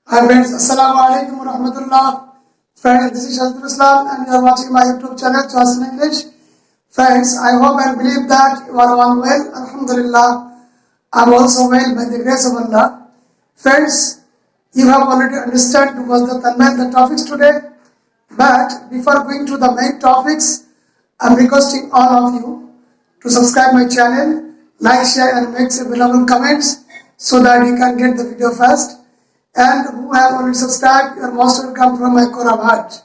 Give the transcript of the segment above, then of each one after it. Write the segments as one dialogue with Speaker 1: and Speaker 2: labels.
Speaker 1: Hi friends, Assalamu alaikum wa rahmatullah. Friends, this is Shazdur Islam and you are watching my YouTube channel, Choice in English. Friends, I hope and believe that you are all well. Alhamdulillah, I am also well by the grace of Allah. Friends, you have already understood was the topics today. But before going to the main topics, I am requesting all of you to subscribe my channel, like, share and make some valuable comments so that you can get the video first. And who have already subscribed, you are most welcome from my core of heart.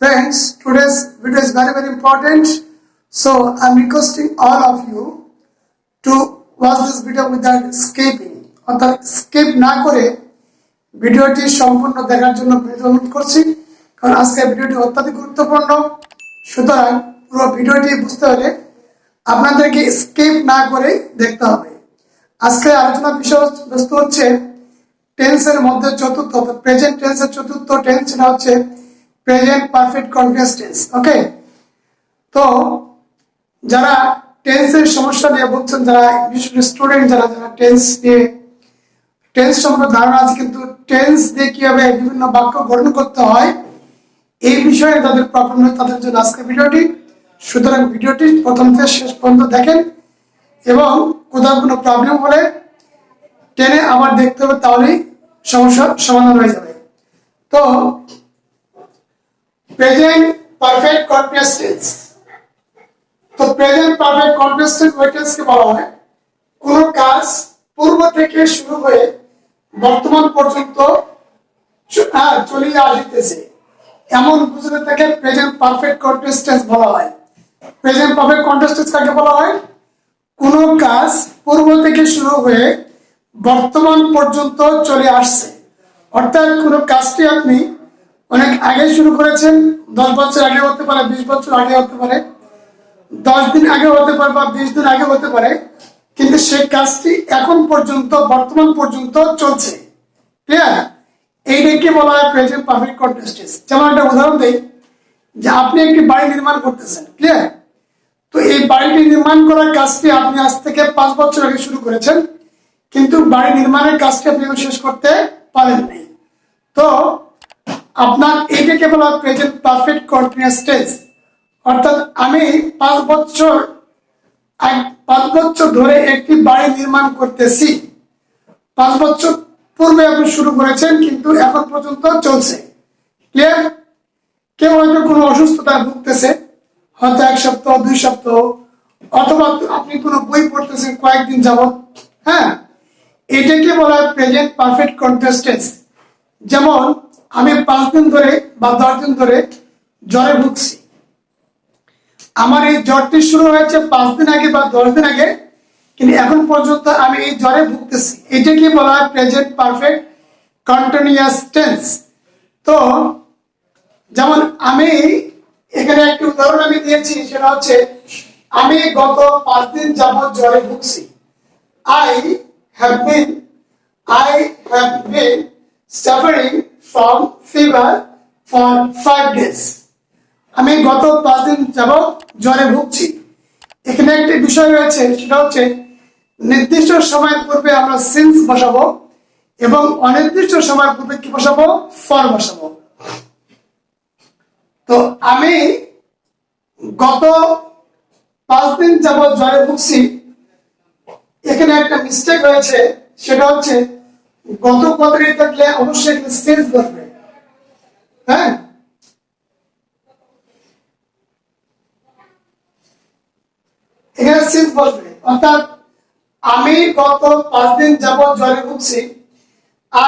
Speaker 1: Friends, today's video is very important. So I am requesting all of you to watch this video without skipping. অর্থাৎ skip না করে ভিডিওটি সম্পূর্ণ দেখার জন্য অনুরোধ করছি, কারণ আজকের ভিডিওটি অত্যন্ত গুরুত্বপূর্ণ। সুতরাং পুরো ভিডিওটি বুঝতে হলে আপনাদেরকে স্কিপ না করে দেখতে হবে। আজকে আলোচনার বিষয়বস্তু হচ্ছে টেন্সের মধ্যে চতুর্থ, প্রেজেন্ট টেন্সের চতুর্থ টেন্স, সেটা হচ্ছে প্রেজেন্ট পারফেক্ট কন্টিনিউয়াস টেন্স। ওকে, তো যারা টেন্সের সমস্যা নিয়ে বলছেন, যারা বিশেষ স্টুডেন্ট, যারা টেন্স নিয়ে টেন্স সম্পর্কে ধারণা আছে কিন্তু টেন্স দিয়ে কিভাবে বিভিন্ন বাক্য গঠন করতে হয় এই বিষয়ে তাদের প্রবলেম হয়, তাদের জন্য আজকের ভিডিওটি। সুতরাং ভিডিওটি প্রথম থেকে শেষ পর্যন্ত দেখেন এবং কোথাও কোনো প্রবলেম হলে টেনে আবার দেখতে হবে, তাহলেই সমস্যার সমাধান হয়ে যাবে। তো প্রেজেন্ট পারফেক্ট কন্টিনিউয়াস টেন্স, তো প্রেজেন্ট পারফেক্ট কন্টিনিউয়াস টেন্স ওই টেন্সকে বলা হয় কোন কাজ পূর্ব থেকে শুরু হয়ে বর্তমান পর্যন্ত চলিয়ে আসিতেছে এমন বুঝতে থেকে প্রেজেন্ট পারফেক্ট কন্টিনিউয়াস টেন্স বলা হয়। প্রেজেন্ট পারফেক্ট কন্টিনিউয়াস টেন্স কাকে বলা হয়? কোন কাজ পূর্ব থেকে শুরু হয়ে বর্তমান পর্যন্ত চলে আসছে, অর্থাৎ কোন কাজটি আপনি অনেক আগে শুরু করেছেন, 10 বছর আগে হতে পারে, 20 বছর আগে হতে পারে, 10 দিন আগে হতে পারে বা 20 দিন আগে হতে পারে, কিন্তু সেই কাজটি এখন পর্যন্ত বর্তমান পর্যন্ত চলছে। ক্লিয়ার? এইটাকে বলা হয় প্রেজেন্ট পারফেক্ট কন্টিনিউয়াস টেন্স। যেমন একটা উদাহরণ দেই, যে আপনি একটি বাড়ি নির্মাণ করতেছেন। ক্লিয়ার? তো এই বাড়িটি নির্মাণ করার কাজটি আপনি আজ থেকে 5 বছর আগে শুরু করেছেন, কিন্তু বাড়ি নির্মাণের কাজটি আপনি শেষ করতে পারেননি। তো আপনার এইটাকে বলা হয় প্রেজেন্ট পারফেক্ট কন্টিনিউয়াস টেন্স। অর্থাৎ আমি 5 বছর ধরে একটি বাড়ি নির্মাণ করতেছি। 5 বছর পূর্বে আপনি শুরু করেছেন কিন্তু এখন পর্যন্ত চলছে। ক্লিয়ার? কেউ হয়তো কোনো অসুস্থতায় ভুগতেছে, হয়তো 1 সপ্তাহ 2 সপ্তাহ, অথবা আপনি কোনো বই পড়তেছেন কয়েকদিন যাবত। হ্যাঁ, এটাকে বলা হয় প্রেজেন্ট পারফেক্ট কন্টিনিউয়াস টেন্স। যেমন আমি 5 দিন ধরে বা 10 দিন ধরে জ্বরে ভুগছি। আমার এই জ্বরটি শুরু হয়েছে 5 দিন আগে বা 10 দিন আগে, কিন্তু এখন পর্যন্ত আমি এই জ্বরে ভুগতেছি। এটাকে বলা হয় প্রেজেন্ট পারফেক্ট কন্টিনিউয়াস টেন্স। তো যেমন আমি এখানে একটি উদাহরণ আমি দিয়েছি, সেটা হচ্ছে আমি গত 5 দিন যাবত জ্বরে ভুগছি। I have been suffering from fever for 5 days. আমি গত 5 দিন যাবত জ্বরে ভুগছি। এখানে একটি বিষয় রয়েছে, সেটা হচ্ছে নির্দিষ্ট সময় পূর্বে আমরা সিন্স বসাবো এবং অনির্দিষ্ট সময় পূর্বে কি বসাবো? ফর বসাবো। তো আমি গত 5 দিন যাবত জ্বরে ভুগছি, এখানে একটা মিস্টেক হয়েছে, সেটা হচ্ছে গত কথাটি থাকলে অবশ্যই এখানে সিন্স বসবে। হ্যাঁ, এখানে সিন্স বসবে। অর্থাৎ আমি গত 5 দিন যাবত জ্বরে ভুগছি।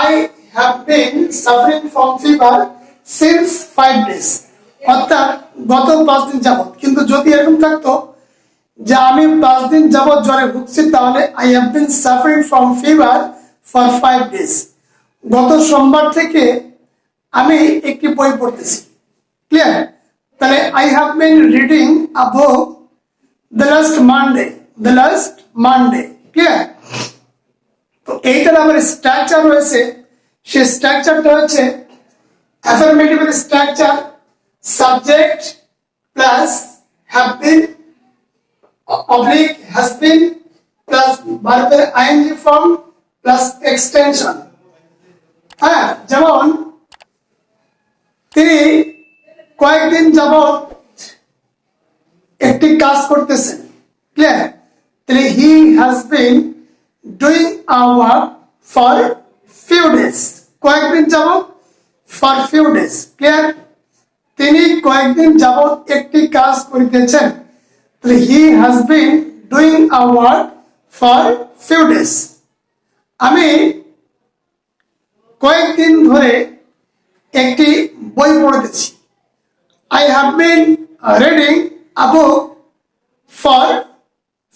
Speaker 1: I have been suffering from fever since 5 days. অর্থাৎ গত 5 দিন যাবত। কিন্তু যদি এরকম থাকতো যে আমি 5 দিন যাবত জ্বরে ভুগছি, তাহলে I have been suffering from fever for 5 days. গত সোমবার থেকে আমি একটি বই পড়তেছি। ক্লিয়ার? তাহলে I have been reading a book the last Monday. Clear? তো এইটার আমার স্ট্রাকচার রয়েছে, সেই স্ট্রাকচারটা হচ্ছে affirmative structure, subject plus have been oblique has been plus verb ing form plus extension। হ্যাঁ, যেমন তিনি কয়েকদিন যাবত একটি কাজ করতেছেন, ক্লিয়ার? তাহলে he has been doing a work for few days, কয়েকদিন যাবত, ফর ফিউ ডেজ, ক্লিয়ার? তিনি কয়েকদিন যাবত একটি কাজ করিতেছেন, তাহলে he has been doing a work for few days. আমি কয়েকদিন ধরে একটি বই পড়তেছি, I have been reading a book for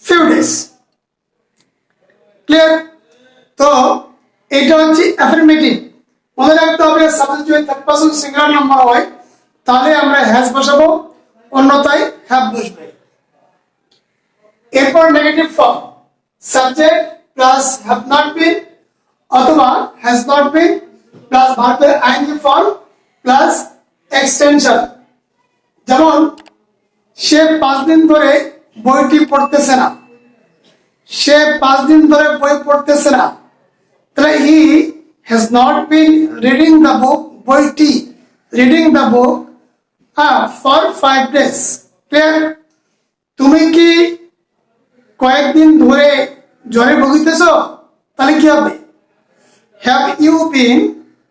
Speaker 1: few days, clear? তো এটা হচ্ছে অ্যাফার্মেটিভ। মনে রাখতে হবে সাবজেক্ট যদি থার্ড পারসন সিঙ্গুলার নাম্বার হয় তাহলে আমরা হ্যাজ বসাবো, অন্যথায় হ্যাভ বসবে। এরপর negative form, subject plus have not been অথবা হ্যাজ নট বিন প্লাস ভার্বের আইএনজি ফর্ম প্লাস এক্সটেনশন। যেমন সে 5 দিন ধরে বইটি পড়তেছে না, সে 5 দিন ধরে বই পড়তেছে না, তাহলে he has not been reading the book, বইটি reading the book for 5 days, clear? তুমি কি কয়েকদিন ধরে জ্বরে ভুগিতেছ, তাহলে কি হবে? হ্যাভ ইউ বিন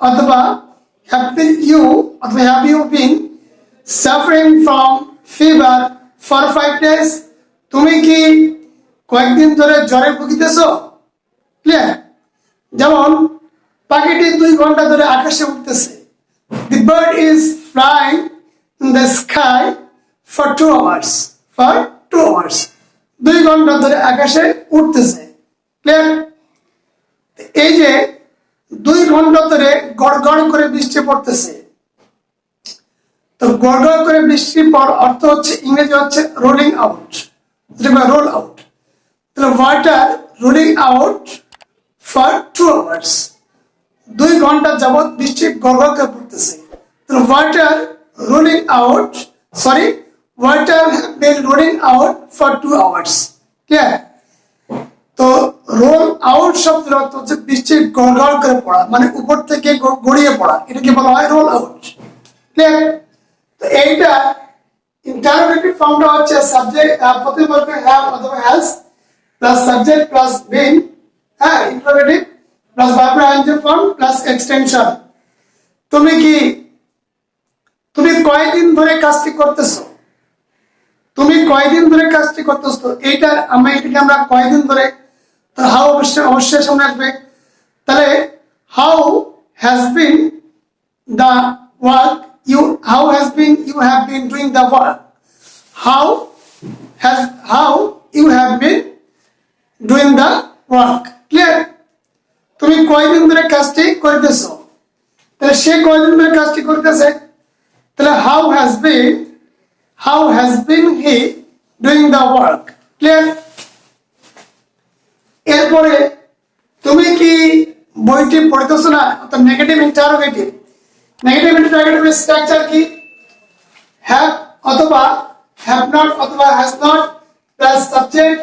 Speaker 1: অথবা হ্যাভ বিন ইউ অথবা have you been suffering from fever for 5 days, তুমি কি কয়েকদিন ধরে জ্বরে ভুগিতেছো, ক্লিয়ার? যেমন পাখিটি 2 ঘন্টা ধরে আকাশে উঠতেছে, the bird is flying in the sky for 2 hours, for 2 hours, 2 ঘন্টা ধরে আকাশে উঠতেছে, ক্লিয়ার? এই যে 2 ঘন্টা ধরে গড়গড় করে বৃষ্টি পড়তেছে, তো গড়গড় করে বৃষ্টির পর অর্থ হচ্ছে ইংরেজি হচ্ছে রোলিং আউট, রোল আউট। তাহলে water rolling out for 2 hours, 2 ঘন্টা যাবত বৃষ্টি গড়গড় করে পড়তেছে, তাহলে water rolling out, sorry, water have been rolling out for 2 hours, clear? তো রোল আউট শব্দের অর্থ হচ্ছে বৃষ্টি গড়গড় করে পড়া, মানে উপর থেকে গড়িয়ে পড়া, এটাকে বলা হয় রোল আউট, ক্লিয়ার? তো এইটা ইন্টারোগেটিভ ফর্মটা হচ্ছে সাবজেক্ট প্রথম বলবে হ্যাভ অথবা হ্যাজ প্লাস সাবজেক্ট প্লাস বিন, হ্যাঁ, ইন্টারোগেটিভ প্লাস ভার্বের আইএনজি ফর্ম প্লাস এক্সটেনশন। তুমি কয়দিন ধরে কাজটি করতেছো, তুমি কয়দিন ধরে কাজটি করতেছো, এইটার এটাকে আমরা কয়দিন ধরে, হাউ অবশ্যই সামনে আসবে। তাহলে how has been the work, how you have been doing the work, how you have been doing the work, clear? তুমি কয়দিন ধরে কাজটি করতেছো, তাহলে সে কয়দিন ধরে কাজটি করতেছে, তাহলে how has been he doing the work, clear? এরপরে তুমি কি বইটি পড়তেছো না, অর্থাৎ negative interrogative. Negative interrogative structure কি? হ্যাভ অথবা হ্যাভ নট অথবা has not plus subject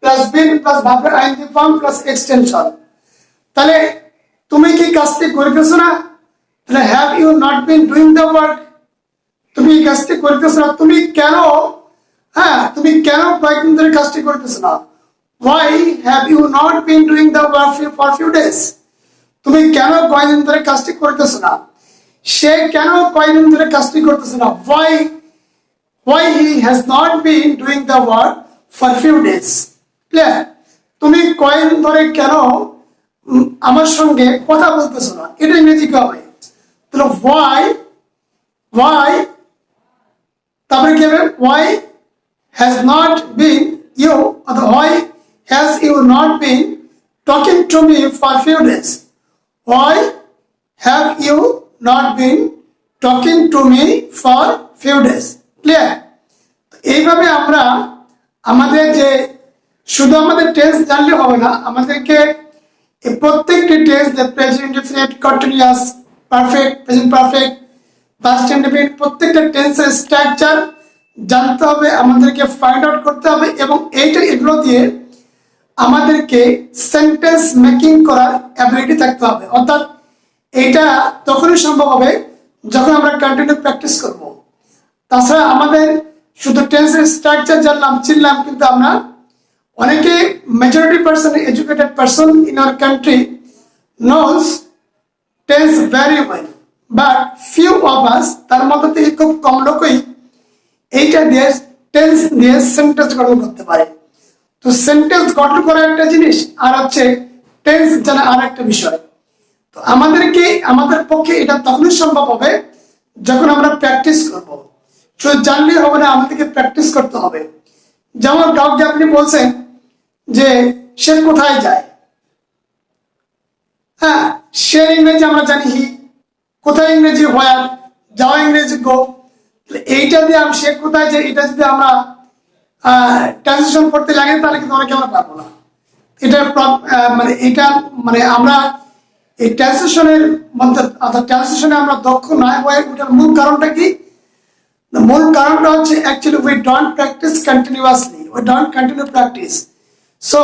Speaker 1: plus been plus ভার্বের আইএনজি ফর্ম প্লাস এক্সটেনশন। তাহলে তুমি কি কাজটি করিতেছো না, তাহলে have you not been doing the work, তুমি কাজটি করিতেছো না, তুমি কেন, তুমি কেন কয়েকদিন ধরে কাজটি করিতেছো না, why have you not been doing the work for few days, তুমি কেন কয়েকদিন ধরে কাজটি করতেছো না, সে কেন কয়েকদিন ধরে কাজটি করতেছে না, why he has not been doing the work for few days, clear? তুমি কয়েকদিন ধরে কেন আমার সঙ্গে কথা বলতেছো না, এটা ইংরেজি কি হবে? তাহলে why তারপরে কি হবে? why has not been you, অথবা why has you not been talking to me for few days, why have you not been talking to me for few days, clear? এইভাবে আমরা আমাদের যে শুধু আমাদের টেন্স জানলে হবে না, আমাদেরকে এই প্রত্যেকটি টেন্স, যে present indefinite, continuous, perfect, present perfect, past indefinite, প্রত্যেকটা টেন্সের স্ট্রাকচার জানতে হবে, আমাদেরকে ফাইন্ড আউট করতে হবে, এবং এগুলো দিয়ে আমাদেরকে সেন্টেন্স মেকিং করার অ্যাবিলিটি থাকতে হবে। অর্থাৎ এটা তখনই সম্ভব হবে যখন আমরা কন্টিনিউ প্র্যাকটিস করব। তাছাড়া আমাদের শুধু টেন্সের স্ট্রাকচার জানলাম চিনলাম, কিন্তু আমরা অনেকে majority person educated person in our country knows tense very well, but few of us, তার মধ্যে থেকে খুব কম লোকই এইটা দিয়ে টেন্স দিয়ে সেন্টেন্স গঠন করতে পারে। তো সেন্টেন্স গঠন করা একটা জিনিস, আর হচ্ছে টেন্স জানা আর একটা বিষয়। তো আমাদের পক্ষে এটা তখনই সম্ভব হবে যখন আমরা প্র্যাকটিস করব। শুধু জানলেই হবে না, আমাদেরকে প্র্যাকটিস করতে হবে। যেমন কাউকে আপনি বলছেন যে সে কোথায় যায়, হ্যাঁ, সে ইংরেজি আমরা জানি হি, কোথায় ইংরেজি হোয়ার, যাওয়া ইংরেজি গো। এইটা দিয়ে সে কোথায় যায় এটা যদি আমরা ট্রান্সলেশন করতে লাগে তাহলে কিন্তু অনেকে আমরা পারবো না। এটা আমরা এই ট্রান্সলেশনের মধ্যে, অর্থাৎ ট্রান্সলেশনে আমরা দক্ষ না হয়ে ওটার মূল কারণটা কি? মূল কারণটা হচ্ছে actually we don't practise continuously, we don't continue practice. So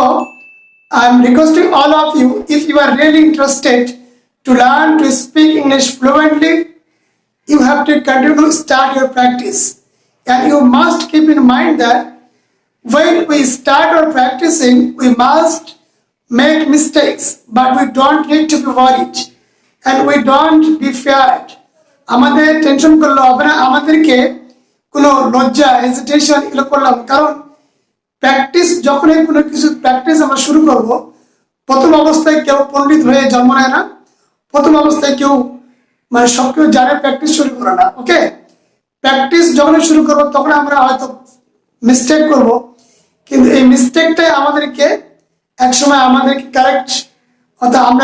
Speaker 1: I am requesting all of you, if you are really interested to learn to speak English fluently, you have to continue to start your practice. And you must keep in mind that when we start our practicing, we must make mistakes, but we don't need to be worried and we don't be feared. আমাদের tension করলে হবে না, আমাদেরকে কোনো লজ্জা hesitation এগুলো করলাম, কারণ প্র্যাকটিস যখনই কোনো কিছু প্র্যাকটিস আমরা শুরু করব, প্রথম অবস্থায় কেউ পণ্ডিত হয়ে জন্ম নেয় না, প্রথম অবস্থায় কেউ সব কেউ জানে প্র্যাকটিস শুরু করে না। ওকে, প্র্যাকটিস যখনই শুরু করবো তখন আমরা হয়তো মিস্টেক করব, কিন্তু এই মিস্টেকটাই আমাদেরকে একসময় কারেক্ট, অর্থাৎ আমরা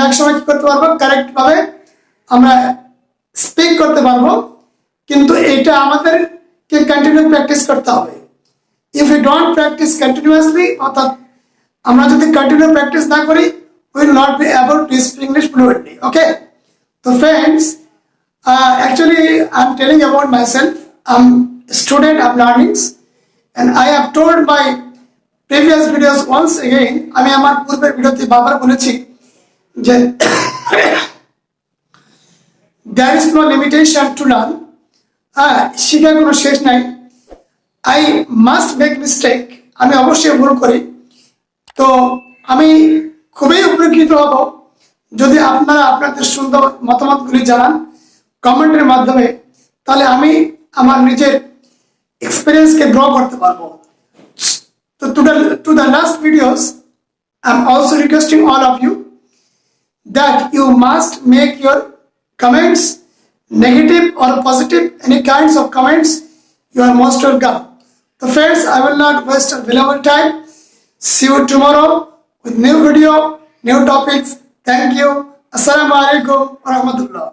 Speaker 1: একসময় কি করতে পারবো, কারেক্ট ভাবে আমরা স্পিক করতে পারবো। কিন্তু এটা আমাদেরকে কন্টিনিউ প্র্যাকটিস করতে হবে। If you don't practise continuously, অর্থাৎ আমরা যদি কন্টিনিউ প্র্যাকটিস না করি, we will not be able to speak English fluently. Okay, so friends, actually I'm telling about myself. I'm a student of learnings, and I have told my previous videos once again. আমি আমার পূর্বের ভিডিওতে বারবার বলেছি যে there is no limitation to learn. শিখার কোনো শেষ নাই। I must make mistake. আমি অবশ্যই ভুল করি। তো আমি খুবই উপকৃত হব যদি আপনারা আপনাদের সুন্দর মতামতগুলি জানান কমেন্টের মাধ্যমে, তাহলে আমি আমার নিজের এক্সপিরিয়েন্সকে গ্রো করতে পারবো। তো to the last videos, I'm also requesting all of you that you must make your comments negative or positive, any kinds of comments, you are most welcome. So friends, I will not waste a valuable time. See you tomorrow with new video, new topics. Thank you. Assalamu alaikum wa rahmatullah.